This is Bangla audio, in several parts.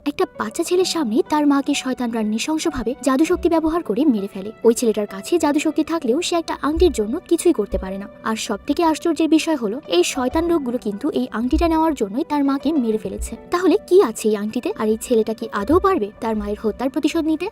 একটা বাচ্চা ছেলের সামনে তার মাকে শয়তানরা নৃশংসভাবে জাদু শক্তি ব্যবহার করে মেরে ফেলে। ওই ছেলেটার কাছে জাদু শক্তি থাকলেও সে একটা আংটির জন্য কিছুই করতে পারে না। আর সবথেকে আশ্চর্যের বিষয় হলো এই শয়তান লোকগুলো কিন্তু এই আংটিটা নেওয়ার জন্যই তার মাকে মেরে ফেলেছে। তাহলে কি আছে এই আংটিতে? আর এই ছেলেটা কি আদৌ পারবে তার মায়ের হত্যার প্রতিশোধ নিতে?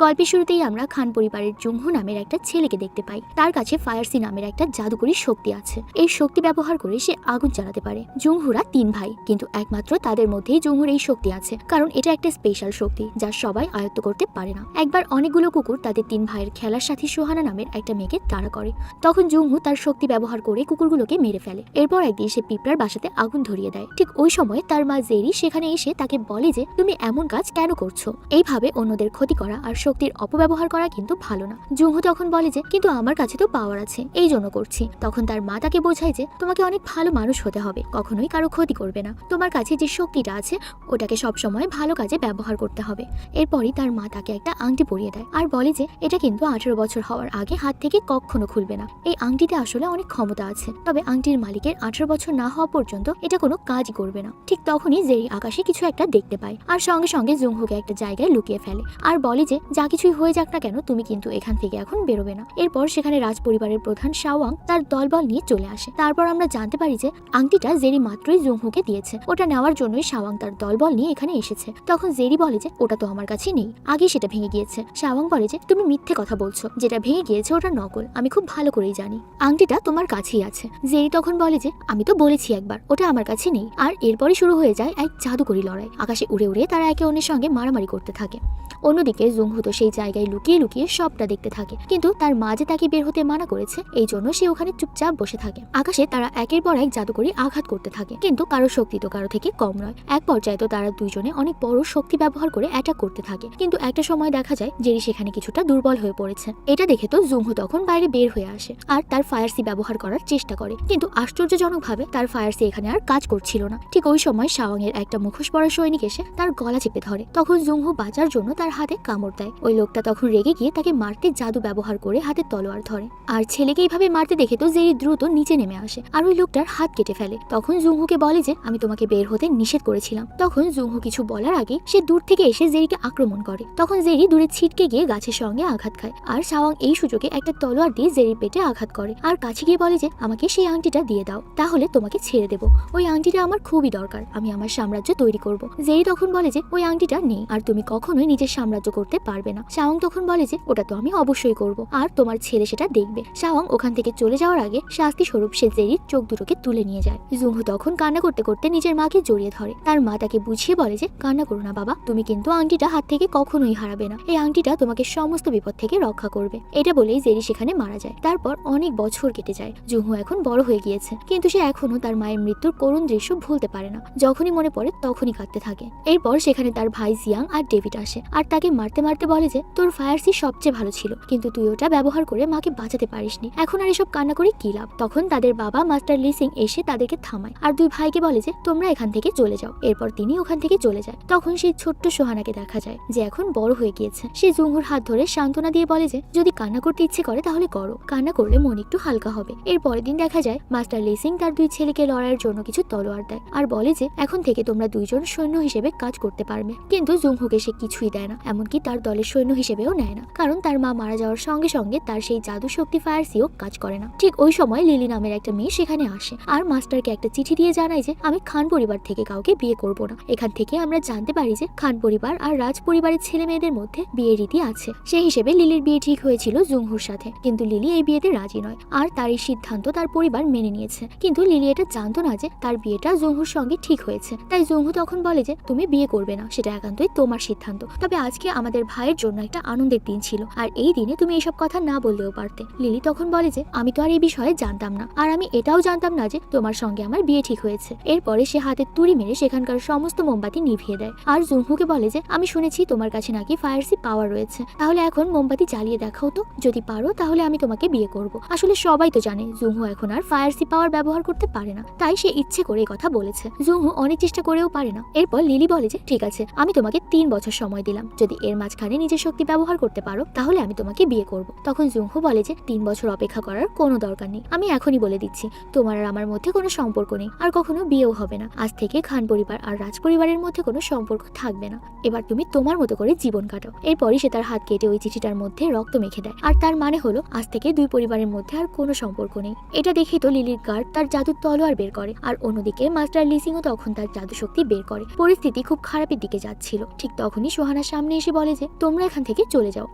গল্পের শুরুতেই আমরা খান পরিবারের জুংহু নামের একটা ছেলেকে দেখতে পাই। তার কাছে ফায়ারসি নামের একটা জাদুকরী শক্তি আছে। এই শক্তি ব্যবহার করে সে আগুন জ্বালাতে পারে। জুংহুরা 3 ভাই, কিন্তু একমাত্র তাদের মধ্যেই জুংহুর এই শক্তি আছে, কারণ এটা একটা স্পেশাল শক্তি যা সবাই আয়ত্ত করতে পারে না। একবার অনেকগুলো কুকুর তাদের 3 ভাইয়ের খেলার সাথী সোহানা নামের একটা মেয়েকে তাড়া করে। তখন জুংহু তার শক্তি ব্যবহার করে কুকুরগুলোকে মেরে ফেলে। এরপর একদিন সে পিঁপড়ার বাসাতে আগুন ধরিয়ে দেয়। ঠিক ওই সময় তার মা জেরি সেখানে এসে তাকে বলে যে তুমি এমন কাজ কেন করছো? এইভাবে অন্যদের ক্ষতি করা আর শক্তির অপব্যবহার করা কিন্তু ভালো না। জুংহু তখন বলে যে কিন্তু আমার কাছে তো পাওয়ার আছে, এই জন্য করছি। তখন তার মা তাকে বোঝায় যে তোমাকে অনেক ভালো মানুষ হতে হবে, কখনোই কারো ক্ষতি করবে না। তোমার কাছে যে শক্তিটা আছে ওটাকে সবসময় ভালো কাজে ব্যবহার করতে হবে। এরপরই তার মা তাকে একটা আংটি পরিয়ে দেয় আর বলে যে এটা কিন্তু 18 বছর হওয়ার আগে হাত থেকে কখনো খুলবে না। এই আংটিতে আসলে অনেক ক্ষমতা আছে, তবে আংটির মালিকের 18 বছর না হওয়া পর্যন্ত এটা কোনো কাজই করবে না। ঠিক তখনই জেরি আকাশে কিছু একটা দেখতে পায় আর সঙ্গে সঙ্গে জুংহুকে একটা জায়গায় লুকিয়ে ফেলে আর বলে যে যা কিছুই হয়ে যাক না কেন তুমি কিন্তু এখান থেকে এখন বেরোবে না। এরপর সেখানে রাজ পরিবারের প্রধান শাওয়াং তার দলবল নিয়ে চলে আসে। তারপর আমরা জানতে পারি যে আংটিটা জেরি মাত্রই জুংহুকে দিয়েছে। ওটা নেওয়ার জন্যই শাওয়াং তার দলবল নিয়ে এখানে এসেছে। তখন জেরি বলে যে ওটা তো আমার কাছে নেই, আগে সেটা ভেঙে গিয়েছে। শাওয়াং বলে যে তুমি মিথ্যে কথা বলছো, যেটা ভেঙে গিয়েছে ওটা নকল, আমি খুব ভালো করেই জানি। আংটিটা তোমার কাছেই আছে। জেরি তখন বলে যে আমি তো বলেছি একবার ওটা আমার কাছে নেই। আর এরপরই শুরু হয়ে যায় এক জাদুকরী লড়াই। আকাশে উড়ে উড়ে তারা একে অন্যের সঙ্গে মারামারি করতে থাকে। অন্যদিকে জুংহু তো সেই জায়গায় লুকিয়ে লুকিয়ে সবটা দেখতে থাকে, কিন্তু তার মা যে তাকে বের হতে মানা করেছে এই জন্য সে ওখানে চুপচাপ বসে থাকে। আকাশে তারা একের পর এক জাদুকরী আঘাত করতে থাকে, কিন্তু কারো শক্তি তো কারো থেকে কম নয়। এক পর্যায়ে তো তারা দুইজনে অনেক বড় শক্তি ব্যবহার করে অ্যাটাক করতে থাকে, কিন্তু একটা সময় দেখা যায় জেরি সেখানে কিছুটা দুর্বল হয়ে পড়েছে। এটা দেখে তো জুংহু তখন বাইরে বের হয়ে আসে আর তার ফায়ারসি ব্যবহার করার চেষ্টা করে, কিন্তু আশ্চর্যজনকভাবে তার ফায়ারসি এখানে আর কাজ করছিল না। ঠিক ওই সময় শাওয়াং এর একটা মুখোশ পরা সৈনিক এসে তার গলা চেপে ধরে। তখন জুংহু বাঁচার জন্য তার হাতে কামড় দেয়। ওই লোকটা তখন রেগে গিয়ে তাকে মারতে জাদু ব্যবহার করে হাতে তলোয়ার ধরে। আর ছেলেকে এইভাবে মারতে দেখে তো জেরি দ্রুত নিচে নেমে আসে আর ওই লোকটার হাত কেটে ফেলে। তখন জুংহুকে বলে যে আমি তোমাকে বের হতে নিষেধ করেছিলাম। তখন জুংহু কিছু বলার আগে সে দূর থেকে এসে জেরিকে আক্রমণ করে। তখন জেরি দূরে ছিটকে গিয়ে গাছের সঙ্গে আঘাত খায় আর শাওয়াং এই সুযোগে একটা তলোয়ার দিয়ে জেরির পেটে আঘাত করে আর কাছে গিয়ে বলে যে আমাকে সেই আংটিটা দিয়ে দাও, তাহলে তোমাকে ছেড়ে দেবো। ওই আংটিটা আমার খুবই দরকার, আমি আমার সাম্রাজ্য তৈরি করব। জেরি তখন বলে যে ওই আংটিটা নেই আর তুমি কখনোই নিজের সাম্রাজ্য করতে পারবে না। শাওয়াং তখন বলে যে ওটা তো আমি অবশ্যই করব আর তোমার ছেলে সেটা দেখবে। শাওয়াং ওখান থেকে চলে যাওয়ার আগে শাস্তি স্বরূপ সে জেরির চোখ দুটোকে তুলে নিয়ে যায়। জুংহু তখন কান্না করতে করতে নিজের মাকে জড়িয়ে ধরে। তার মা তাকে বুঝিয়ে বলে যে কান্না করো না বাবা, তুমি কিন্তু আংটিটা হাত থেকে কখনোই হারাবে না। এই আংটিটা তোমাকে সমস্ত বিপদ থেকে রক্ষা করবে। এটা বলেই জেরি সেখানে মারা যায়। তারপর অনেক বছর কেটে যায়। জুংহু এখন বড় হয়ে গিয়েছে, কিন্তু সে এখনো তার মায়ের মৃত্যুর করুণ দৃশ্য ভুলতে পারে না। যখনই মনে পড়ে তখনই কাঁদতে থাকে। এরপর সেখানে তার ভাই জিয়াং আর ডেভিড আসে আর তাকে মারতে মারতে বলে যে তোর ফায়ারসি সবচেয়ে ভালো ছিল, কিন্তু তুই ওটা ব্যবহার করে মাকে বাঁচাতে পারিসনি, এখন আর এসব কান্না করে কি লাভ। তখন তাদের বাবা মাস্টার লিসিং এসে তাদেরকে থামায় আর দুই ভাইকে বলে যে তোমরা এখান থেকে চলে যাও। এরপর তিনি ওখান থেকে চলে যায়। তখন সেই ছোট্ট সোহানাকে দেখা যায় যে এখন বড় হয়ে গিয়েছে। সে জুংহুর হাত ধরে সান্ত্বনা দিয়ে বলে যে যদি কান্না করতে ইচ্ছে করে তাহলে করো, কান্না করলে মন একটু হালকা হবে। এর পরের দিন দেখা যায় মাস্টার লিসিং তার দুই ছেলেকে লড়াইয়ের জন্য কিছু তলোয়ার দেয় আর বলে যে এখন থেকে তোমরা দুইজন সৈন্য হিসেবে কাজ করতে পারবে। কিন্তু জুংহুকে সে কিছুই দেয় না, এমনকি তার দলের সৈন্য হিসেবেও নেয় না, কারণ তার মা মারা যাওয়ার সঙ্গে সঙ্গে তার সেই জাদু শক্তি ফায়ারসিও কাজ করে না। ঠিক ওই সময় লিলি নামের একটা মেয়ে সেখানে আসে আর মাস্টারকে একটা চিঠি দিয়ে জানায় যে আমি খান পরিবার থেকে কাউকে বিয়ে করব না। এখান থেকে আমরা জানতে পারি যে খান পরিবার আর রাজ পরিবারের ছেলে মেয়েদের মধ্যে বিয়ের রীতি আছে। সেই হিসেবে লিলির বিয়ে ঠিক হয়েছিল জুংহুর সাথে, কিন্তু লিলি এই বিয়েতে রাজি নয় আর তার এই সিদ্ধান্ত তার পরিবার মেনে নিয়েছে। কিন্তু লিলি এটা জানতো না যে তার বিয়েটা জুংহুর সঙ্গে ঠিক হয়েছে। তাই জুংহু তখন বলে যে তুমি বিয়ে করবে না, সেটা একান্তই তোমার সিদ্ধান্ত, তবে আজকে আমাদের ভাইয়ের জন্য একটা আনন্দের দিন ছিল আর এই দিনে তুমি এইসব কথা না বললেও পারতে। লিলি তখন বলে যে আমি তো আর এই বিষয়ে জানতাম না, আর আমি এটাও জানতাম না যে তোমার সঙ্গে আমার বিয়ে ঠিক হয়েছে। এরপরে সে হাতে তুড়ি মেরে সেখানকার সমস্ত মোমবাতি নিভিয়ে দেয় আর জুংহুকে বলে যে আমি শুনেছি তোমার কাছে নাকি ফায়ারসি পাওয়ার রয়েছে, তাহলে এখন মোমবাতি জ্বালিয়ে দেখাও তো, যদি পারো তাহলে আমি তোমাকে বিয়ে করব। আসলে সবাই তো জানে জুংহু এখন আর ফায়ারসি পাওয়ার ব্যবহার করতে পারে না, তাই সে ইচ্ছে করে কথা বলেছে। জুংহু অনেক চেষ্টা করেও পারে না। এরপর লিলি বলে যে ঠিক আছে, আমি তোমাকে 3 বছর সময় দিলাম, যদি এর মাঝখানে এখানে নিজের শক্তি ব্যবহার করতে পারো তাহলে আমি তোমাকে বিয়ে করব। তখন জুংহো বলে যে 3 বছর অপেক্ষা করার কোনো দরকার নেই, আমি এখনই বলে দিচ্ছি তোমার আর আমার মধ্যে কোনো সম্পর্ক নেই, আর কখনো বিয়েও হবে না। আজ থেকে খান পরিবার আর রাজ পরিবারের মধ্যে কোনো সম্পর্ক থাকবে না, এবার তুমি তোমার মতো করে জীবন কাটাও। এরপরই সে তার হাত কেটে ওই চিঠিটার মধ্যে রক্ত মেখে দেয়, আর তার মানে হলো আজ থেকে দুই পরিবারের মধ্যে আর কোনো সম্পর্ক নেই। এটা দেখেই তো লিলির গার্ড তার জাদুর তলোয়ার বের করে, আর অন্যদিকে মাস্টার লিসিংও তখন তার জাদু শক্তি বের করে। পরিস্থিতি খুব খারাপের দিকে যাচ্ছিল। ঠিক তখনই সোহানার সামনে এসে বলে যে তোমরা এখান থেকে চলে যাও,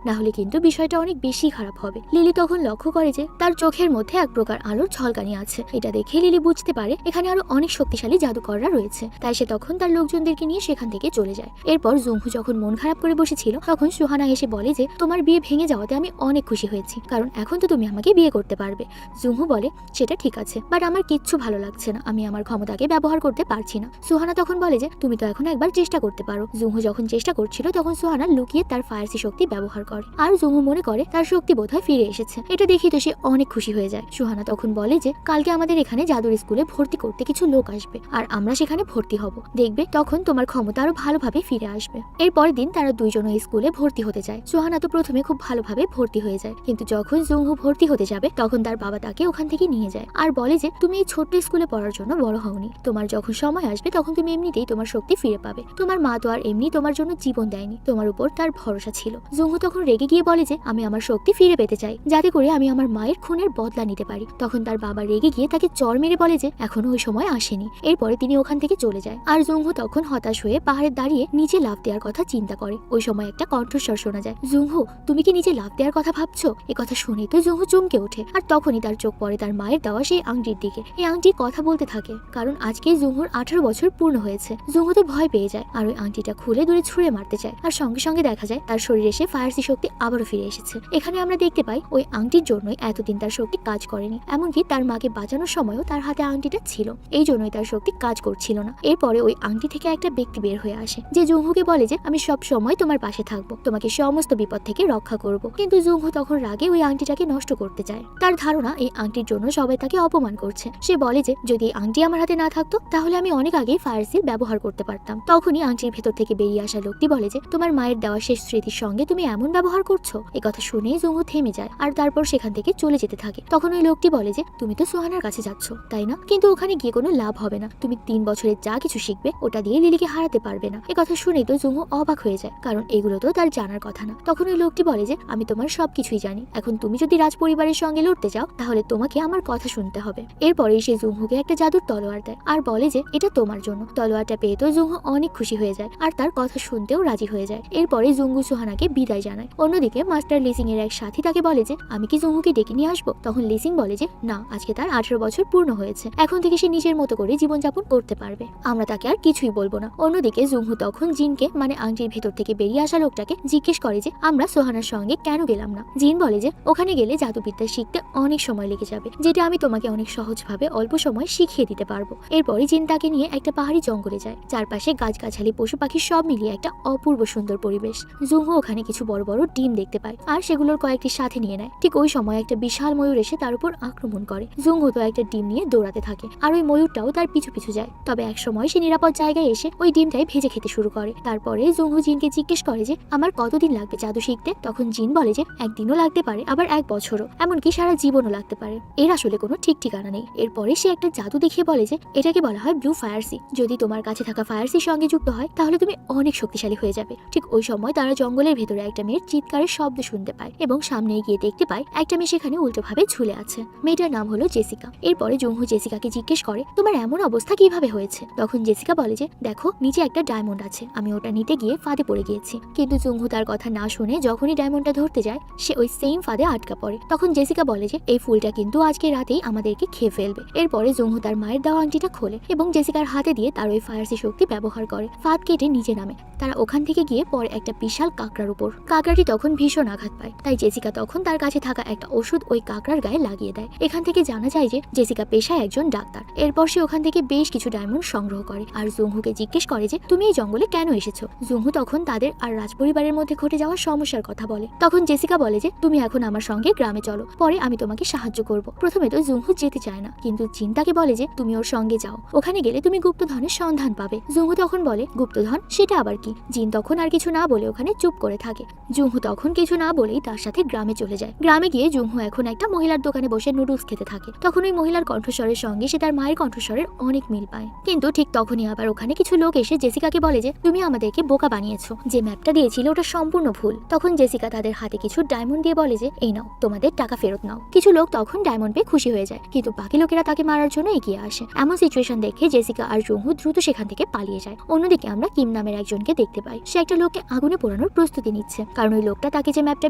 না হলে কিন্তু বিষয়টা অনেক বেশি খারাপ হবে। লিলি তখন লক্ষ্য করে যে তার চোখের মধ্যে এক প্রকার আলোর ঝলকানি আছে। এটা দেখে লিলি বুঝতে পারে এখানে আরো অনেক শক্তিশালী জাদুকররা রয়েছে, তাই সে তখন তার লোকজনদেরকে নিয়ে সেখান থেকে চলে যায়। এরপর জুংহু যখন মন খারাপ করে বসেছিল তখন সোহানা এসে বলে যে তোমার বিয়ে ভেঙে যাওয়াতে আমি অনেক খুশি হয়েছি, কারণ এখন তো তুমি আমাকে বিয়ে করতে পারবে। জুংহু বলে সেটা ঠিক আছে, বাট আমার কিচ্ছু ভালো লাগছে না, আমি আমার ক্ষমতাকে ব্যবহার করতে পারছি না। সোহানা তখন বলে যে তুমি তো এখন একবার চেষ্টা করতে পারো। জুংহু যখন চেষ্টা করছিল তখন সোহানা লুকিয়ে তার ফায়ারসি শক্তি ব্যবহার করে, আর জুংহু মনে করে তার শক্তি বোধহয় ফিরে এসেছে। এটা দেখি তো সে অনেক খুশি হয়ে যায়। সোহানা তখন বলে যে কালকে আমাদের এখানে জাদুর স্কুলে ভর্তি করতে কিছু লোক আসবে, আর আমরা সেখানে ভর্তি হব, দেখবে তখন তোমার ক্ষমতা আরো ভালোভাবে ফিরে আসবে। এর পরের দিন তারা দুইজন ওই স্কুলে ভর্তি হতে যায়। সোহানা তো প্রথমে খুব ভালোভাবে ভর্তি হয়ে যায়, কিন্তু যখন জুংহু ভর্তি হতে যাবে তখন তার বাবা তাকে ওখান থেকে নিয়ে যায়, আর বলে যে তুমি এই ছোট্ট স্কুলে পড়ার জন্য বড় হওনি, তোমার যখন সময় আসবে তখন তুমি এমনিতেই তোমার শক্তি ফিরে পাবে। তোমার মা তো আর এমনি তোমার জন্য জীবন দেয়নি, তোমার উপর তার ভরসা ছিল। জুংহু তখন রেগে গিয়ে বলে যে আমি আমার শক্তি ফিরে পেতে চাই, যাতে করে আমি আমার মায়ের খুনের বদলা নিতে পারি। তখন তার বাবা রেগে গিয়ে তাকে চড় মেরে বলে যে এখনো ওই সময় আসেনি। এরপরে তিনি ওখান থেকে চলে যায়, আর জুংহু তখন হতাশ হয়ে পাহাড়ে দাঁড়িয়ে নিচে লাফ দেওয়ার কথা চিন্তা করে। ওই সময় একটা কণ্ঠস্বর শোনা যায়, জুংহু তুমি কি নিচে লাফ দেওয়ার কথা ভাবছো? এ কথা শুনেই তো জুংহু চমকে ওঠে, আর তখনই তার চোখ পড়ে তার মায়ের দেওয়া সেই আংটির দিকে। এই আংটি কথা বলতে থাকে, কারণ আজকে জুংহুর 18 বছর পূর্ণ হয়েছে। জুংহু তো ভয় পেয়ে যায়, আর ওই আংটিটা খুলে দূরে ছুঁড়ে মারতে চায়, আর সঙ্গে সঙ্গে দেখা যায় তার শরীরে এসে ফায়ারসি শক্তি আবারও ফিরে এসেছে। এখানে আমরা দেখতে পাই ওই আংটির জন্যই এতদিন তার শক্তি কাজ করেনি, এমনকি তার মাকে বাঁচানোর সময়ও তার হাতে আংটিটা ছিল, এই জন্যই তার শক্তি কাজ করছিল না। এরপরে ওই আংটি থেকে একটা ব্যক্তি বের হয়ে আসে, যে জুংহুকে বলে যে আমি সব সময় তোমার পাশে থাকবো, তোমাকে সমস্ত বিপদ থেকে রক্ষা করব। কিন্তু জুংহু তখন রাগে ওই আংটিটাকে নষ্ট করতে চায়। তার ধারণা এই আংটির জন্য সবাই তাকে অপমান করছে। সে বলে যে যদি এই আংটি আমার হাতে না থাকতো তাহলে আমি অনেক আগেই ফায়ার সিল ব্যবহার করতে পারতাম। তখনই আংটির ভেতর থেকে বেরিয়ে আসা লোকটি বলে যে তোমার মায়ের দেওয়া শেষ স্মৃতির সঙ্গে তুমি এমন ব্যবহার করছো। এ কথা শুনে জুংহু থেমে যায়, আর তারপর সেখান থেকে চলে যেতে থাকে। তখন ওই লোকটি বলে যে তুমি তো সোহানার কাছে যাচ্ছ তাই না, কিন্তু ওখানে গিয়ে কোনো লাভ হবে না, তুমি 3 বছরে যা কিছু শিখবে ওটা দিয়ে লিলিকে হারাতে পারবে না। এ কথা শুনেই তো জুংহু অবাক হয়ে যায়, কারণ এগুলো তো তার জানার কথা না। তখন ওই লোকটি বলে যে আমি তোমার সবকিছুই জানি, এখন তুমি যদি রাজ পরিবারের সঙ্গে লড়তে চাও তাহলে তোমাকে আমার কথা শুনতে হবে। এরপরেই সে জুংহুকে একটা জাদুর তলোয়ার দেয়, আর বলে যে এটা তোমার জন্য। তলোয়ারটা পেয়ে তো জুংহু অনেক খুশি হয়ে যায়, আর তার কথা শুনতেও রাজি হয়ে যায়। এরপরে জুংহু সোহানাকে বিদায় জানায়। অন্যদিকে মাস্টার লিসিং এর এক সাথী তাকে বলে যে আমি কি জুংহুকে ডেকে নিয়ে আসবো? তখন লিসিং বলে যে না, আজকে তার 18 বছর পূর্ণ হয়েছে, এখন থেকে সে নিজের মতো করে জীবনযাপন করতে পারবে, আমরা তাকে আর কিছুই বলবো না। অন্যদিকে জুংহু তখন জিনকে মানে আংটির ভেতর থেকে বেরিয়ে আসা লোকটাকে জিজ্ঞেস করে যে আমরা সোহানার সঙ্গে কেন গেলাম না। জিন বলে যে ওখানে গেলে জাদুবিদ্যা শিখতে অনেক সময় লেগে যাবে, যেটা আমি তোমাকে অনেক সহজভাবে অল্প সময় শিখিয়ে দিতে পারবো। এরপরে জিন তাকে নিয়ে একটা পাহাড়ি জঙ্গলে যায়, চারপাশে গাছগাছালি পশু পাখি সব মিলিয়ে একটা অপূর্ব সুন্দর পরিবেশ। জুংহু ওখানে কিছু বড় বড় ডিম দেখতে পায়, আর সেগুলোর কয়েকটি সাথে নিয়ে নেয়। ঠিক ওই সময় একটা বিশাল ময়ূর এসে তার উপর আক্রমণ করে। জুংহু তো একটা ডিম নিয়ে দৌড়াতে থাকে, আর ওই ময়ূরটাও তার পিছু পিছু যায়। তবে এক সময় সে নিরাপদ জায়গায় এসে ওই ডিমটাই ভেজে খেতে শুরু করে। তারপরে জুংহু জিনকে জিজ্ঞেস করে যে আমার কতদিন লাগবে জাদু শিখতে? তখন জিন বলে যে একদিনও লাগতে পারে, আবার 1 বছরও, এমনকি সারা জীবনও লাগতে পারে, এর আসলে কোনো ঠিক ঠিকানা নেই। এরপরে সে একটা জাদু দেখিয়ে বলে যে এটাকে বলা হয় ব্লু ফায়ার সি, যদি তোমার কাছে থাকা ফায়ার সির সঙ্গে যুক্ত হয় তাহলে তুমি অনেক শক্তিশালী হয়ে যাবে। ঠিক ওই সময় তারা জঙ্গলের ভেতরে একটা মেয়ের চিৎকারের শব্দ শুনতে পায়, এবং সামনে গিয়ে দেখতে পায় একটা মেয়ে সেখানে উল্টোভাবে ঝুলে আছে। মেয়েটার নাম হলো জেসিকা। এরপরে জুংহু জেসিকাকে জিজ্ঞেস করে তোমার এমন অবস্থা কিভাবে হয়েছে? তখন জেসিকা বলে যে দেখো নিচে একটা ডায়মন্ড আছে, আমি ওটা নিতে গিয়ে ফাঁদে পড়ে গিয়েছি। কিন্তু জুংহু তার কথা না শুনে যখনই ডায়মন্ডটা ধরতে যায় সে ওই সেম ফাঁদে আটকা পড়ে। তখন জেসিকা বলে যে এই ফুলটা কিন্তু আজকে রাতেই আমাদেরকে খেয়ে ফেলবে। এরপরে জুংহু তার মায়ের দেওয়া আংটিটা খোলে এবং জেসিকার হাতে দিয়ে তার ওই ফায়ারসি শক্তি ব্যবহার করে ফাঁদ কেটে নিচে নামে। তারা ওখান থেকে গিয়ে পরে একটা বিশাল কাঁকড়ার উপর। কাঁকড়াটি তখন ভীষণ আঘাত পায়, তাই জেসিকা তখন তার কাছে থাকা একটা ওষুধ ওই কাঁকড়ার গায়ে লাগিয়ে দেয়। এখান থেকে জানা যায় যে জেসিকা পেশায় একজন ডাক্তার। এরপর সে ওখান থেকে বেশ কিছু ডায়মন্ড সংগ্রহ করে, আর জুংহুকে জিজ্ঞেস করে যে তুমি এই জঙ্গলে কেন এসেছো? জুংহু তখন তাদের আর রাজপরিবারের মধ্যে ঘটে যাওয়া সমস্যার কথা বলে। তখন জেসিকা বলে যে তুমি এখন আমার সঙ্গে গ্রামে চলো, পরে আমি তোমাকে সাহায্য করব। প্রথমে তো জুংহু যেতে চায় না, কিন্তু জিন তাকে বলে যে তুমি ওর সঙ্গে যাও, ওখানে গেলে তুমি গুপ্তধনের সন্ধান পাবে। জুংহু তখন বলে গুপ্তধন সেটা আবার কি? জিন তখন আর কিছু না বলে ওখানে সেখানে চুপ করে থাকে। জুংহু তখন কিছু না বলেই তার সাথে গ্রামে চলে যায়। গ্রামে গিয়ে জুংহু এখন একটা মহিলার দোকানে বসে নুডলস খেতে থাকে। তখন ওই মহিলার কণ্ঠস্বরের সঙ্গে সে তার মায়ের কণ্ঠস্বরের অনেক মিল পায়। কিন্তু ঠিক তখনই আবার ওখানে কিছু লোক এসে জেসিকাকে বলে যে তুমি আমাদেরকে বোকা বানিয়েছো, যে ম্যাপটা দিয়েছিল ওটা সম্পূর্ণ ভুল। তখন জেসিকা তাদের হাতে কিছু ডায়মন্ড দিয়ে বলে যে এই নাও, তোমাদের টাকা ফেরত নাও। কিছু লোক তখন ডায়মন্ড পেয়ে খুশি হয়ে যায়, কিন্তু বাকি লোকেরা তাকে মারার জন্য এগিয়ে আসে। এমন সিচুয়েশন দেখে জেসিকা আর জুংহু দ্রুত সেখান থেকে পালিয়ে যায়। অন্যদিকে আমরা কিম নামের একজনকে দেখতে পাই। সে একটা লোককে আগুনে পোড়ানোর প্রস্তুতি নিচ্ছে, কারণ ওই লোকটা তাকে যে ম্যাপটা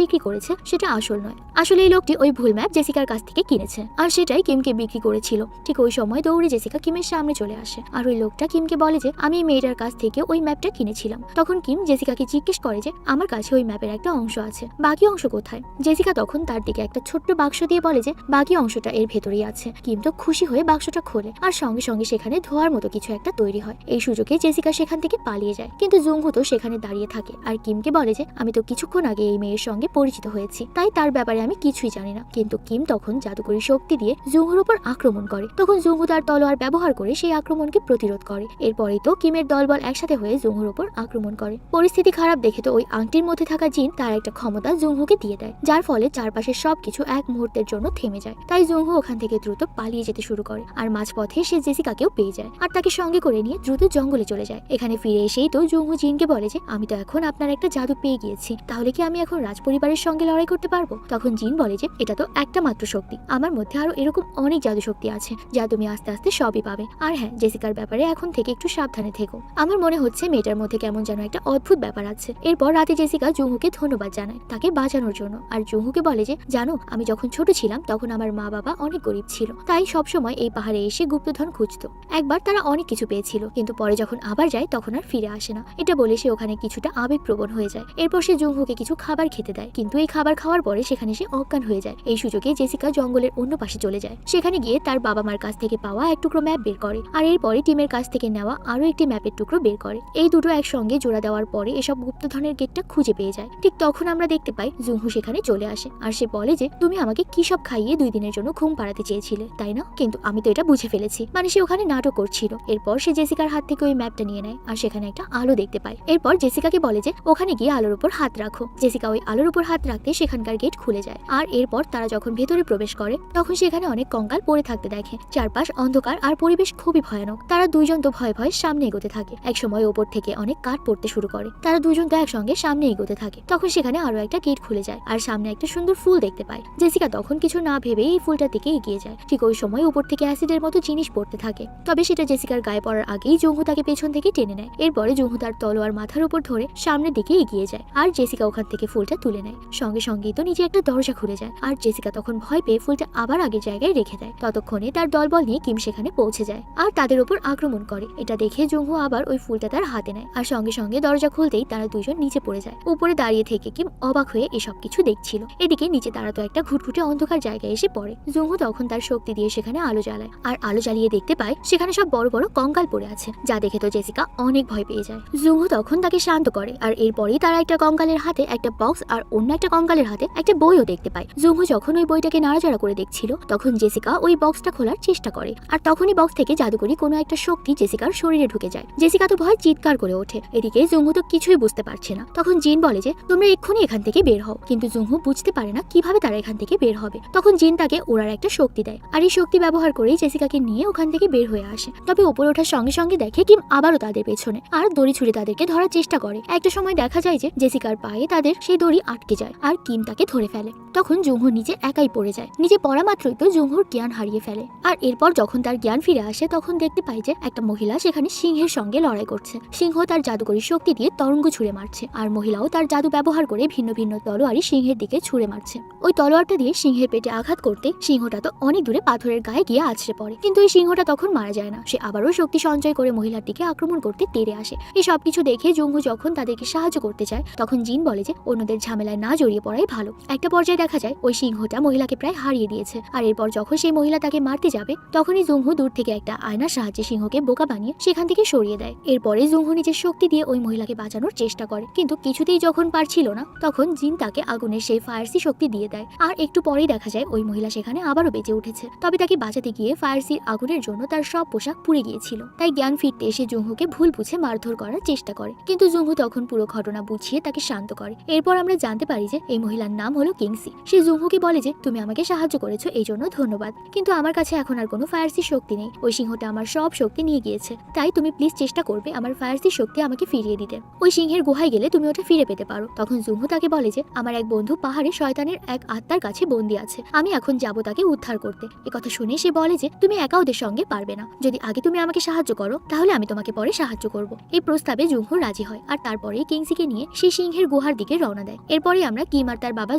বিক্রি করেছে সেটা আসল নয়। আসলে এই লোকটি ওই ভুল ম্যাপ জেসিকার কাছ থেকে কিনেছে, আর সেটাই কিমকে বিক্রি করেছিল। ঠিক ওই সময় দৌড়ে জেসিকা কিমের সামনে চলে আসে, আর ওই লোকটা কিমকে বলে যে আমি এই মেয়েটার কাছ থেকে ওই ম্যাপটা কিনেছিলাম। তখন কিম জেসিকাকে জিজ্ঞেস করে যে আমার কাছে ওই ম্যাপের একটা অংশ আছে, বাকি অংশ কোথায়? জেসিকা তখন তার দিকে একটা ছোট্ট বাক্স দিয়ে বলে যে বাকি অংশটা এর ভেতরেই আছে। কিম তো খুশি হয়ে বাক্সটা খোলে, আর সঙ্গে সঙ্গে সেখানে ধোয়ার মতো কিছু একটা তৈরি হয়। এই সুযোগে জেসিকা সেখান থেকে পালিয়ে যায়, কিন্তু জুংহু তো সেখানে দাঁড়িয়ে থাকে আর কিমকে বলে যে আমি তো কিছুক্ষণ আগে এই মেয়ের সঙ্গে পরিচিত হয়েছি, তাই তার ব্যাপারে আমি কিছুই জানি না। কিন্তু কিম তখন জাদুকরী শক্তি দিয়ে জুংহুর উপর আক্রমণ করে। তখন জুংহু তার তলোয়ার ব্যবহার করে সেই আক্রমণকে প্রতিরোধ করে। এরপরেই তো কিমের দলবল একসাথে হয়ে জুংহুর উপর আক্রমণ করে। পরিস্থিতি খারাপ দেখে তো ওই আংটির মধ্যে থাকা জিন তার একটা ক্ষমতা জুংহুকে দিয়ে দেয়, যার ফলে চারপাশের সবকিছু এক মুহূর্তের জন্য থেমে যায়। তাই জুংহু ওখান থেকে দ্রুত পালিয়ে যেতে শুরু করে, আর মাঝপথে সে জেসিকাকেও পেয়ে যায় আর তাকে সঙ্গে করে নিয়ে দ্রুত জঙ্গলে চলে যায়। এখানে ফিরে এসেই তো জুংহু জিনকে বলে যে আমি তো এখন আপনার একটা জাদু পেয়ে গিয়েছি, তাহলে কি আমি এখন রাজপরিবারের সঙ্গে লড়াই করতে পারবো? তখন জিন বলে যে এটা তো একটা মাত্র শক্তি, আমার মধ্যে আরো এরকম অনেক জাদু শক্তি আছে যা তুমি আস্তে আস্তে সবই পাবে। আর হ্যাঁ, জেসিকার ব্যাপারে এখন থেকে একটু সাবধানে থেকো, আমার মনে হচ্ছে মেয়েটার মধ্যে কেমন যেন একটা অদ্ভুত ব্যাপার আছে। এরপর রাতে জেসিকা জুংহুকে ধন্যবাদ জানায় তাকে বাঁচানোর জন্য, আর জুংহুকে বলে যে জানো, আমি যখন ছোট ছিলাম তখন আমার মা বাবা অনেক গরিব ছিল, তাই সবসময় এই পাহাড়ে এসে গুপ্তধন খুঁজতো। একবার তারা অনেক কিছু পেয়েছিল, কিন্তু পরে যখন আবার যায় তখন আর ফিরে আসে না। এটা বলে সে ওখানে কিছুটা আবেগপ্রবণ হয়ে যায়। এরপর সে জুংহুকে কিছু খাবার খেতে দেয়, কিন্তু এই খাবার খাওয়ার পরে সেখানে সে অজ্ঞান হয়ে যায়। এই সুযোগে জেসিকা জঙ্গলের অন্য পাশে চলে যায়। সেখানে গিয়ে তার বাবা মার কাছ থেকে পাওয়া এক টুকরো ম্যাপ বের করে, আর এরপরে টিমের কাছ থেকে নেওয়া আরো একটি ম্যাপের টুকরো বের করে। এই দুটো একসঙ্গে জোড়া দেওয়ার পরে এসব গুপ্তধনের গেটটা খুঁজে পেয়ে যায়। ঠিক তখন আমরা দেখতে পাই জুংহু সেখানে চলে আসে, আর সে বলে যে তুমি আমাকে কি সব খাইয়ে 2 দিনের জন্য ঘুম পাড়াতে চেয়েছিলে, তাই না? কিন্তু আমি তো এটা বুঝে ফেলেছি। মানে সে ওখানে নাটক করছিল। এরপর সে জেসিকার হাত থেকে ওই ম্যাপটা নিয়ে নেয়, আর সেখানে একটা আলো দেখতে পায়। এরপর জেসিকাকে বলে যে ওখানে গিয়ে আলোর উপর হাত রাখো। জেসিকা ওই আলোর উপর হাত রাখতে সেখানকার গেট খুলে যায়, আর এরপর তারা যখন ভেতরে প্রবেশ করে তখন সেখানে অনেক কঙ্কাল পড়ে থাকতে দেখে। চারপাশ অন্ধকার আর পরিবেশ খুবই ভয়ানক। তারা দুইজন তো ভয়ে ভয়ে সামনে এগোতে থাকে। এক সময় ওপর থেকে অনেক কাঠ পড়তে শুরু করে। তারা দুজন তো একসঙ্গে সামনে এগোতে থাকে। তখন সেখানে আরো একটা গেট খুলে যায়, আর সামনে একটা সুন্দর ফুল দেখতে পায়। জেসিকা তখন কিছু না ভেবেই এই ফুলটার দিকে এগিয়ে যায়। ঠিক ওই সময় উপর থেকে অ্যাসিডের মতো জিনিস পড়তে থাকে, তবে সেটা জেসিকার গায়ে পড়ার আগেই জুংহু তাকে পেছন থেকে টেনে নেয়। এরপরে জুংহু তার তলোয়ার মাথার উপর ধরে সামনের দিকে এগিয়ে যায়, আর জেসিকা ওখান থেকে ফুলটা তুলে নেয়। সঙ্গে সঙ্গেই তো নিচে একটা দরজা খুলে যায়, আর জেসিকা তখন ভয় পেয়ে ফুলটা আবার আগের জায়গায় রেখে দেয়। ততক্ষণে তার দলবল নিয়ে কিম সেখানে পৌঁছে যায়, আর তাদের উপর আক্রমণ করে। এটা দেখে জুংহু আবার ওই ফুলটা তার হাতে নেয়, আর সঙ্গে সঙ্গে দরজা খুলতেই তারা দুজন নিচে পড়ে যায়। উপরে দাঁড়িয়ে থেকে কিম অবাক হয়ে এসব কিছু দেখছিল। এদিকে নিচে তারা তো একটা ঘুটঘুটে অন্ধকার জায়গায় এসে পড়ে। জুংহু তখন তার শক্তি দিয়ে সেখানে আলো জ্বালায়, আর আলো জ্বালিয়ে দেখতে পায় সেখানে সব বড় বড় কঙ্কাল পড়ে আছে, যা দেখে তো জেসিকা অনেক ভয় পেয়ে যায়। জুংহু তখন তাকে শান্ত করে, আর এরপরেই তারা একটা কঙ্কালের হাতে একটা বক্স আর অন্য একটা কঙ্কালের হাতে একটা বইও দেখতে পায়। জুংহু যখন ওই বইটাকে নাড়াচাড়া করে দেখছিল তখন জেসিকা ওই বক্সটা খোলার চেষ্টা করে, আর তখনই বক্স থেকে জাদুকরি কোনো একটা শক্তি জেসিকার শরীরে ঢুকে যায়। জেসিকা তো ভয় চিৎকার করে ওঠে। এদিকে জুংহু তো কিছুই বুঝতে পারছে না। তখন জিন বলে যে তোমরা এক্ষুনি এখান থেকে বের হও, কিন্তু জুংহু বুঝতে পারে না কিভাবে তারা এখান থেকে বের হবে। তখন জিন তাকে ওড়ার একটা শক্তি দেয়, আর এই শক্তি ব্যবহার করেই জেসিকাকে নিয়ে ওখান থেকে বের হয়ে আসে। তবে উপরে ওঠার সঙ্গে সঙ্গে দেখে কিম আবারও তাদের পেছনে, আর দড়ি ছুঁড়ে তাদেরকে ধরার চেষ্টা করে। একটা সময় দেখা যায় যে জেসিকার পায়ে তাদের সেই দড়ি আটকে যায়, আর কিম তাকে ধরে ফেলে। তখন জুংহু নিচে একাই পড়ে যায়। নিচে পড়া মাত্রই তো জুংহুর জ্ঞান হারিয়ে ফেলে, আর এরপর যখন তার জ্ঞান ফিরে আসে তখন দেখতে পায় যে একটা মহিলা সেখানে সিংহের সঙ্গে লড়াই করছে। সিংহ তার জাদুকরী শক্তি দিয়ে তরঙ্গ ছুঁড়ে মারছে, আর মহিলাও তার জাদু ব্যবহার করে ভিন্ন ভিন্ন তলোয়ারই সিংহের দিকে ছুঁড়ে মারছে। ওই তলোয়ারটা দিয়ে সিংহের পেটে আঘাত করতে সিংহটা তো অনেক দূরে পাথরের গায়ে গিয়ে আছড়ে পড়ে, কিন্তু এই সিংহটা তখন মারা যায় না। সে আবারও শক্তি সঞ্চয় করে মহিলার দিকে আক্রমণ করতে তেড়ে আসে। এই সবকিছু দেখে জুংহু যখন তাদেরকে সাহায্য করতে চায় তখন জিন বলে যে অন্যদের ঝামেলায় না জড়িয়ে পড়াই ভালো। একটা পর্যায়ে দেখা যায় ওই সিংহটা মহিলাকে প্রায় হারিয়ে দিয়েছে, আর এরপর যখন সেই মহিলা তাকে মারতে যাবে তখনই জুংহু দূর থেকে একটা আয়নার সাহায্যে সিংহকে বোকা বানিয়ে সেখান থেকে সরিয়ে দেয়। এরপরে জুংহু নিজের শক্তি দিয়ে ওই মহিলাকে বাঁচানোর চেষ্টা করে, কিন্তু কিছুতেই যখন পারছিল না তখন জিন তাকে আগুনের সেই ফায়ারসি শক্তি দিয়ে দেয়। আর একটু পরেই দেখা যায় ওই মহিলা সেখানে আবারও বেঁচে উঠেছে। তবে তাকে বাঁচাতে গিয়ে ফায়ারসির আগুনের জন্য তার সব পোশাক পুড়ে গিয়েছিল। তাই জ্ঞান ফিরতে এসে জুংহুকে ভুল বুঝে মারধর করার চেষ্টা করে, কিন্তু জুংহু তখন পুরো ঘটনা ঘটনা বুঝিয়ে তাকে শান্ত করে। এরপর আমরা জানতে পারি যে এই মহিলার নাম হলো কিংসি। সে জুংহুকে বলে যে তুমি আমাকে সাহায্য করেছো এই জন্য ধন্যবাদ, কিন্তু আমার কাছে এখন আর কোনো ফায়ারসি শক্তি নেই। ওই সিংহটা আমার সব শক্তি নিয়ে গিয়েছে, তাই তুমি প্লিজ চেষ্টা করবে আমার ফায়ারসি শক্তি আমাকে ফিরিয়ে দিতে। ওই সিংহের গুহায় গেলে তুমি ওটা ফিরে পেতে পারো। তখন জুংহু তাকে বলে যে আমার এক বন্ধু পাহাড়ে শয়তানের এক আত্মার কাছে বন্দী আছে, আমি এখন যাব তাকে উদ্ধার করতে। কথা শুনে সে বলে যে তুমি একা ওদের সঙ্গে পারবে না, যদি আগে তুমি আমাকে সাহায্য করো তাহলে আমি তোমাকে পরে সাহায্য করব। এই প্রস্তাবে জুংহু রাজি হয় আর তারপরে কিংসিকে নিয়ে সেই সিংহের গুহার দিকে রওনা দেয়। এরপরে আমরা কিম আর তার বাবা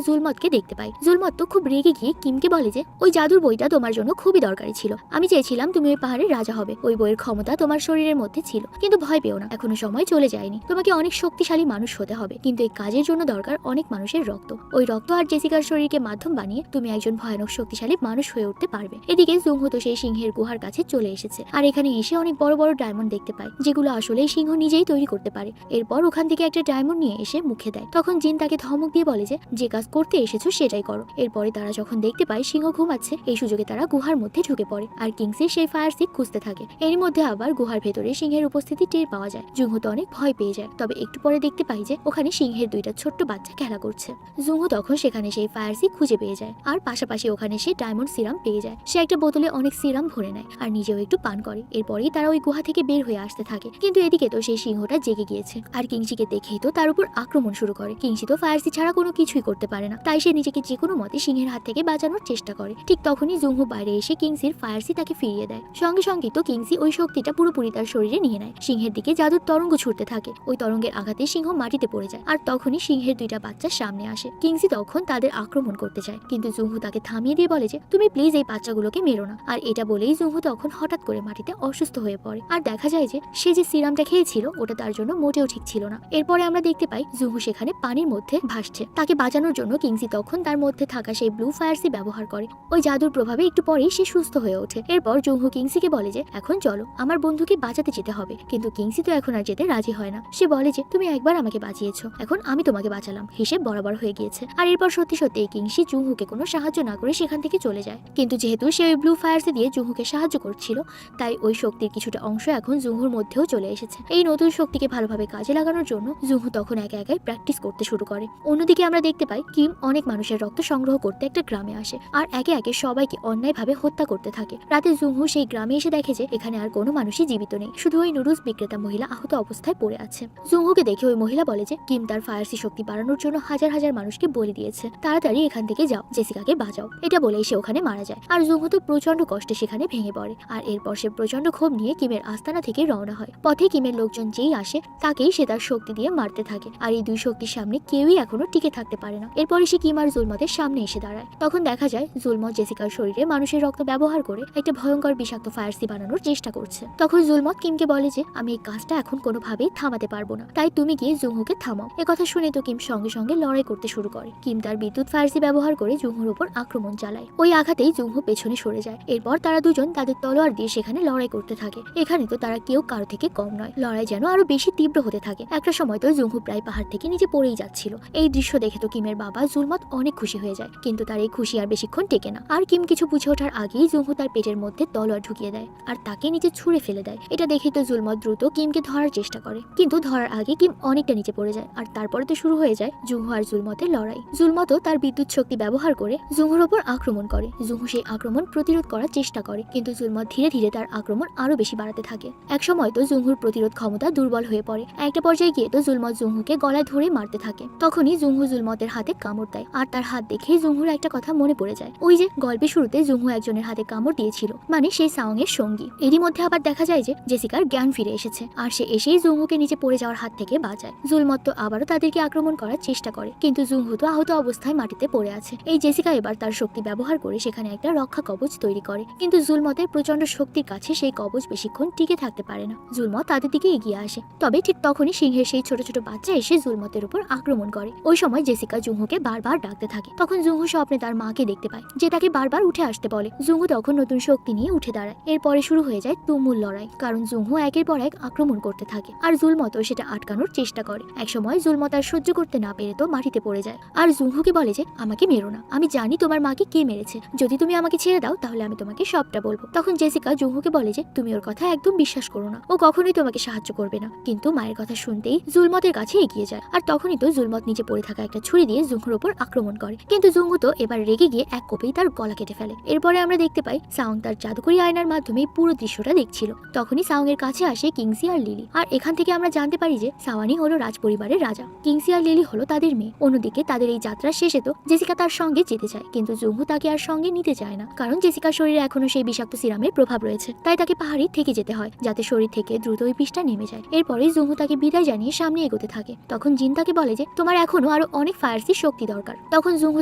জুলমতকে দেখতে পাই। জুলমত তো খুব রেগে গিয়ে কিমকে বলে যে ওই জাদুর বইটা তোমার জন্য খুবই দরকারি ছিল, আমি চেয়েছিলাম তুমি ওই পাহাড়ের রাজা হবে। ওই বইয়ের ক্ষমতা তোমার শরীরের মধ্যে ছিল, কিন্তু ভয় পেও না, এখনো সময় চলে যায়নি। তোমাকে অনেক শক্তিশালী মানুষ হতে হবে, কিন্তু এই কাজের জন্য দরকার অনেক মানুষের রক্ত। ওই রক্ত আর জেসিকার শরীরকে মাধ্যম বানিয়ে তুমি একজন ভয়ানক শক্তিশালী মানুষ হয়ে উঠতে পারবে। এদিকে জুংহু তো সেই সিংহের গুহার কাছে চলে এসেছে আর এখানে এসে অনেক বড় বড় ডায়মন্ড দেখতে পায়, যেগুলো আসলে সিংহ নিজেই তৈরি করতে পারে। এরপর ওখান থেকে একটা ডায়মন্ড নিয়ে এসে মুখে দেয়। তখন জিন তাকে ধমক দিয়ে বলে যে কাজ করতে এসেছো সেটাই করো। এরপরে তারা যখন দেখতে পায় সিংহ ঘুমাচ্ছে, এই সুযোগে তারা গুহার মধ্যে ঢুকে পড়ে আর কিংসি সেই ফায়ার সিক খুঁজতে থাকে। এর মধ্যে আবার গুহার ভেতরে সিংহের উপস্থিতি টের পাওয়া যায়। জুংহু তো অনেক ভয় পেয়ে যায়, তবে একটু পরে দেখতে পাই যে ওখানে সিংহের দুইটা ছোট্ট বাচ্চা খেলা করছে। জুংহু তখন সেখানে সেই ফায়ার সিক খুঁজে পেয়ে যায় আর পাশাপাশি ওখানে সে ডায়মন্ড সিরাম পেয়ে যায়। সে একটা বোতলে অনেক সিরাম ভরে নেয় আর নিজেও একটু পান করে। এরপরেই তারা ওই গুহা থেকে বের হয়ে আসতে থাকে, কিন্তু এদিকে তো সেই সিংহটা জেগে গিয়েছে আর কিংসিকে দেখেই তো তার উপর আক্রমণ শুরু করে। কিংসি তো ফায়ার সিক ছাড়া কোনো কিছুই করতে পারে না, তাই সে নিজেকে যে কোনো মতে সিংহের হাত থেকে বাঁচানোর চেষ্টা করে। ঠিক তখনই জুংহু বাইরে এসে কিংসির ফায়ার সিক তাকে ফিরিয়ে দেয়। সঙ্গে সঙ্গে তো কিংসি ওই শক্তিটা পুরোপুরি তার শরীরে নিয়ে নেয়। সিংহের দিকে জাদুর তরঙ্গ ছুটতে থাকে, ওই তরঙ্গের আঘাতে সিংহ মাটিতে পড়ে যায় আর তখনই সিংহের দুইটা বাচ্চা সামনে আসে। কিংসি তখন তাদের আক্রমণ করতে চায়, কিন্তু জুংহু তাকে থামিয়ে দিয়ে বলে যে তুমি প্লিজ এই বাচ্চাগুলোকে মেরো না। আর এটা বলেই জুংহু তখন হঠাৎ করে মাটিতে অসুস্থ হয়ে পড়ে আর দেখা যায় যে সে যে সিরামটা খেয়েছিল ওটা তার জন্য মোটেও ঠিক ছিল না। এরপরে আমরা দেখতে পাই জুংহু সেখানে পানির মধ্যে ভাসছে। তাকে বাঁচানোর জন্য কিংসি তখন তার মধ্যে থাকা সেই ব্লু ফায়ার সি ব্যবহার করে। ওই জাদুর প্রভাবে একটু পরেই সে সুস্থ হয়ে ওঠে। এরপর জুংহু কিংসিকে বলে যে এখন চলো, আমার বন্ধুকে বাঁচাতে যেতে হবে। কিন্তু কিংসি তো এখন আর যেতে রাজি হয় না। সে বলে যে তুমি একবার আমাকে বাঁচিয়েছো, এখন আমি তোমাকে বাঁচালাম, হিসেব বরাবর হয়ে গিয়েছে। আর এরপর সত্যি সত্যি কিংসি জুংহুকে কোনো সাহায্য না করে সেখান থেকে চলে যায়। কিন্তু যেহেতু সে ওই ব্লু ফায়ার সি দিয়ে জুংহুকে সাহায্য করছিল, তাই ওই শক্তির কিছুটা অংশ এখন জুংহুর মধ্যেও চলে এসেছে। এই নতুন শক্তিকে ভালোভাবে কাজে লাগানোর জন্য জুংহু তখন একা একাই প্র্যাকটিস করতে শুরু করে। অন্যদিকে আমরা দেখতে পাই কিম অনেক মানুষের রক্ত সংগ্রহ করতে একটা গ্রামে আসে আর একে একে সবাইকে অন্যায়ভাবে হত্যা করতে থাকে। রাতে জুংহু সেই গ্রামে এসে দেখে যে এখানে আর কোনো মানুষই জীবিত নেই, শুধু ওই নুডলস বিক্রেতা মহিলা আহত অবস্থায় পড়ে আছে। জুংহুকে দেখে ওই মহিলা বলে যে কিম তার ফায়ারসি শক্তি বাড়ানোর জন্য হাজার হাজার মানুষকে বলি দিয়েছে, তাড়াতাড়ি এখান থেকে যাও, জেসিকাকে বাঁচাও। এটা বলেই সে ওখানে মারা যায় আর জুংহু তো প্রচন্ড কষ্টে সেখানে ভেঙে পড়ে। আর এরপর সে প্রচন্ড ক্ষোভ নিয়ে কিমের আস্তানা থেকে রওনা হয়। পথে কিমের লোকজন যেই আসে তাকেই সে তার শক্তি দিয়ে মারতে থাকে আর এই দুই শক্তির সামনে কেউই এখনো টিকে থাকতে পারে না। এরপরে সে কিম আর জুলমতের সামনে এসে দাঁড়ায়। তখন দেখা যায় জুলমত জেসিকার শরীরে মানুষের রক্ত ব্যবহার করে একটা ভয়ঙ্কর বিষাক্ত ফায়ারসি বানানোর চেষ্টা করছে। তখন জুলমত কিমকে বলে যে আমি এই কাজটা এখন কোনোভাবেই থামাতে পারবো না, তাই তুমি গিয়ে জুংহুকে থামাও। একথা শুনে তো কিম সঙ্গে সঙ্গে লড়াই করতে শুরু করে। কিম তার বিদ্যুৎ ফায়ারসি ব্যবহার করে জুংহুর উপর আক্রমণ চালায়। ওই আঘাতেই জুংহু পেছনে সরে যায়। এরপর তারা দুজন তাদের তলোয়ার দিয়ে সেখানে লড়াই করতে থাকে। এখানে তো তারা কেউ কারো থেকে কম নয়, লড়াই যেন আরো বেশি তীব্র হতে থাকে। একটা সময় তো জুংহু প্রায় পাহাড় থেকে নিচে পড়েই যাচ্ছিল। এই দৃশ্য দেখে তো কিমের বাবা জুলমত অনেক খুশি হয়ে যায়, কিন্তু তার এই খুশি আর বেশিক্ষণ টেকে না। আর কিম কিছু বুঝে ওঠার আগেই জুংহু তার পেটের মধ্যে তলোয়ার ঢুকিয়ে দেয় আর তাকে নিচে ছুঁড়ে ফেলে দেয়। এটা দেখে তো জুলমত দ্রুত কিমকে ধরার চেষ্টা করে, কিন্তু ধরার আগে কিম অনেকটা নিচে পড়ে যায়। আর তারপরে তো শুরু হয়ে যায় জুংহু আর জুলমতের লড়াই। জুলমতও তার বিদ্যুৎ শক্তি ব্যবহার করে জুংহুর উপর আক্রমণ করে। জুংহু সেই আক্রমণ প্রতিরোধ করার চেষ্টা করে, কিন্তু জুলমত ধীরে ধীরে তার আক্রমণ আরো বেশি বাড়াতে থাকে। এক সময় তো জুংহুর প্রতিরোধ ক্ষমতা দুর্বল হয়ে পড়ে। একটা পর্যায়ে গিয়ে তো জুলমত জুংহুকে গলায় ধরে মারতে থাকে। তখনই জুংহু জুলমতের হাতে কামড় দেয় আর তার হাত দেখে জুংহুর একটা কথা মনে পড়ে যায়। ওই যে গল্পের শুরুতে জুংহু একজনের হাতে কামড় দিয়েছিল, মানে সেই সাওং এর সঙ্গী। এরই মধ্যে আবার দেখা যায় যে জেসিকার জ্ঞান ফিরে এসেছে আর সে এসেই জুংহুকে নিচে পড়ে যাওয়ার হাত থেকে বাঁচায়। জুলমত তো আবারও তাদেরকে আক্রমণ করার চেষ্টা করে, কিন্তু জুংহু তো আহত অবস্থায় মাটিতে পড়ে আছে। এই জেসিকা এবার তার শক্তি ব্যবহার করে সেখানে একটা রক্ষা কবচ তৈরি করে, কিন্তু জুলমতের প্রচন্ড শক্তির কাছে সেই কবচ বেশিক্ষণ টিকে থাকতে পারে না। জুলমত তাদের দিকে এগিয়ে আসে, তবে ঠিক তখনই সিংহের সেই ছোট ছোট বাচ্চা এসে জুলমতের উপর আক্রমণ করে। ওই সময় জেসিকা জুংহুকে বারবার ডাকতে থাকে। তখন জুংহু স্বপ্নে তার মাকে দেখতে পায়, যে তাকে বারবার উঠে আসতে বলে। জুংহু তখন নতুন শক্তি নিয়ে উঠে দাঁড়ায়। এরপরে শুরু হয়ে যায় তুমুল লড়াই, কারণ জুংহু একের পর এক আক্রমণ করতে থাকে আর জুলমতও সেটা আটকানোর চেষ্টা করে। একসময় জুলমত আর সহ্য করতে না পেরে তো মাটিতে পড়ে যায় আর জুংহুকে বলে যে আমাকে মেরো না, আমি জানি তোমার মাকে কে মেরেছে, যদি তুমি আমাকে ছেড়ে দাও তাহলে আমি তোমাকে সবটা বলবো। তখন জেসিকা জুংহুকে বলে যে তুমি ওর কথা একদম বিশ্বাস করো না, ও কখনোই তোমাকে সাহায্য করবে না। কিন্তু মায়ের কথা শুনতেই জুলমত জুলমতের কাছে এগিয়ে যায়। আর তখনই তো জুলমত নিচে পড়ে থাকা একটা ছুরি দিয়ে জুংহুর ওপর আক্রমণ করে, কিন্তু জুংহু তো এবার রেগে গিয়ে এক কোপেই তার গলা কেটে ফেলে। এরপরে আমরা দেখতে পাই সাওং তার জাদুকরি আয়নার মাধ্যমে পুরো দৃশ্যটা দেখছিল। তখনই সাওং এর কাছে আসে কিংসি আর লিলি, আর এখান থেকে আমরা জানতে পারি যে সাওয়ানি হলো রাজপরিবারের রাজা, কিংসি আর লিলি হলো তাদের মেয়ে। অন্যদিকে তাদের এই যাত্রার শেষে তো জেসিকা তার সঙ্গে যেতে চায়, কিন্তু জুংহু তাকে আর সঙ্গে নিতে চায় না, কারণ জেসিকার শরীরে এখনো সেই বিষাক্ত সিরামের প্রভাব রয়েছে। তাই তাকে পাহাড়ি থেকে যেতে হয়, যাতে শরীর থেকে দ্রুত ওই বিষটা নেমে যায়। এরপরে জুংহু তাকে বিদায় জানিয়ে সামনে এগোতে থাকে। তখন জিন তাকে বলে যে তোমার এখনো আরো অনেক ফায়ারসির শক্তি দরকার। তখন জুংহু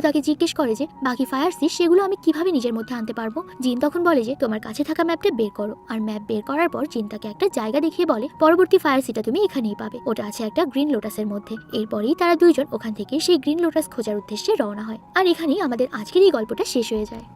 তাকে জিজ্ঞেস করে যে বাকি ফায়ারসি সেগুলো আমি কিভাবে নিজের মধ্যে আনতে পারবো। জিন তখন বলে যে তোমার কাছে থাকা ম্যাপটা বের করো। আর ম্যাপ বের করার পর জিন তাকে একটা জায়গা দেখিয়ে বলে পরবর্তী ফায়ারসিটা তুমি এখানেই পাবে, ওটা আছে একটা গ্রিন লোটাসের মধ্যে। এরপরেই তারা দুইজন ওখান থেকে সেই গ্রিন লোটাস খোঁজার উদ্দেশ্যে রওনা হয়। আর এখানেই আমাদের আজকের এই গল্পটা শেষ হয়ে যায়।